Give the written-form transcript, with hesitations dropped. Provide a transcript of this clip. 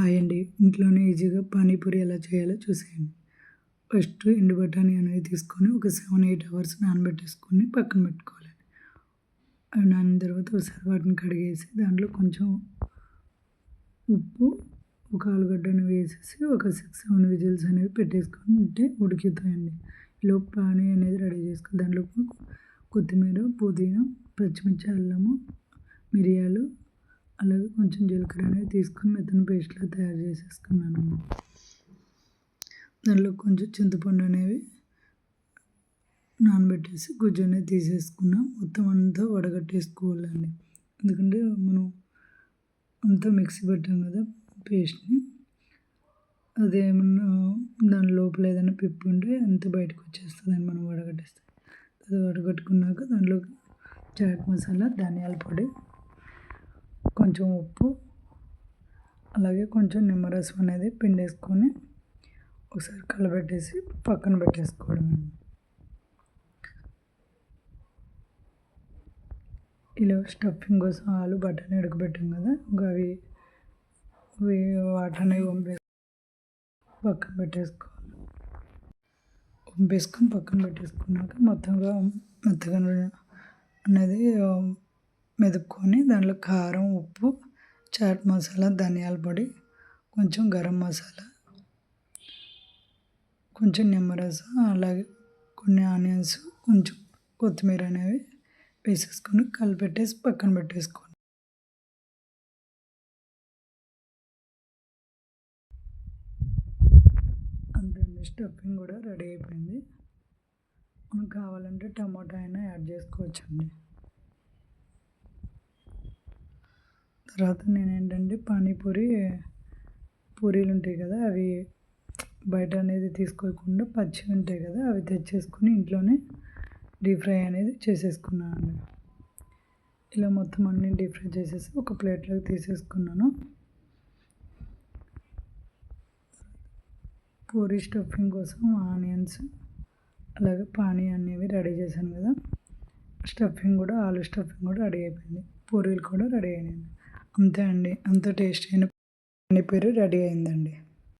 Hi అండి. ఇంట్లోనే ఈజీగా పానీపూరి ఎలా చేయాలో చూసేయండి. ఫస్ట్ ఎండు బఠానీ అనేది తీసుకొని ఒక 7-8 అవర్స్ నానబెట్టేసుకొని పక్కన పెట్టుకోవాలి. అవి నానిన తర్వాత ఒకసారి వాటిని కడిగేసి దాంట్లో కొంచెం ఉప్పు, ఒక ఆలుగడ్డను వేసేసి ఒక 6-7 విజిల్స్ అనేవి పెట్టేసుకొని ఉంటే ఉడుకుతాయండి. ఈలోపు పానీ అనేది రెడీ చేసుకోవాలి. దాంట్లో కొత్తిమీర, పుదీనా, పచ్చిమిర్చి, అల్లము, మిరియాలు, అలాగే కొంచెం జీలకర్ర అనేది తీసుకొని మెత్తని పేస్ట్లా తయారు చేసేసుకున్నాను. దాంట్లో కొంచెం చింతపండు అనేవి నానబెట్టేసి గుజ్జు అనేది తీసేసుకున్నాం. మొత్తం అంతా వడగట్టేసుకోవాలండి. ఎందుకంటే మనం అంతా మిక్సీ పెట్టాం కదా పేస్ట్ని, అదేమన్నా దాని లోపల ఏదైనా పిప్పి ఉంటే అంతా బయటకు వచ్చేస్తుందని మనం వడగట్టేస్తే. అది వడగట్టుకున్నాక దాంట్లోకి చాట్ మసాలా, ధనియాల పొడి, కొంచెం ఉప్పు, అలాగే కొంచెం నిమ్మరసం అనేది పిండేసుకొని ఒకసారి కలబెట్టేసి పక్కన పెట్టేసుకోవడం. ఇలా స్టఫింగ్ కోసం ఆలు బఠానీ ఉడకబెట్టాం కదా, ఇంకా అవి వాటర్ అనేవి పక్కన పెట్టేసుకోవాలి. వంపేసుకొని పక్కన పెట్టేసుకున్నాక మెత్తగా అనేది మెదుపుకొని దాంట్లో కారం, ఉప్పు, చాట్ మసాలా, ధనియాల పొడి, కొంచెం గరం మసాలా, కొంచెం నిమ్మరసం, అలాగే కొన్ని ఆనియన్స్, కొంచెం కొత్తిమీర అనేవి వేసేసుకొని కలిపెట్టేసి పక్కన పెట్టేసుకోండి. అంతే, స్టఫింగ్ కూడా రెడీ అయిపోయింది. మనకు కావాలంటే టమాటా అయినా యాడ్ చేసుకోవచ్చండి. తర్వాత నేనేంటంటే పూరీలు ఉంటాయి కదా, అవి బయట అనేది తీసుకోకుండా పచ్చివి ఉంటాయి కదా, అవి తెచ్చేసుకుని ఇంట్లోనే డీప్ ఫ్రై అనేది చేసేసుకున్నాను. ఇలా మొత్తం అన్నీ డీప్ ఫ్రై చేసేసి ఒక ప్లేట్లోకి తీసేసుకున్నాను. పూరీ స్టఫింగ్ కోసం ఆనియన్స్, అలాగే పానీ అనేవి రెడీ చేశాను కదా, ఆలు స్టఫింగ్ కూడా రెడీ అయిపోయింది. పూరీలు కూడా రెడీ అయినాయి. అంతే అండి, అంత టేస్ట్ అయిన పానీపూరి రెడీ అయిందండి.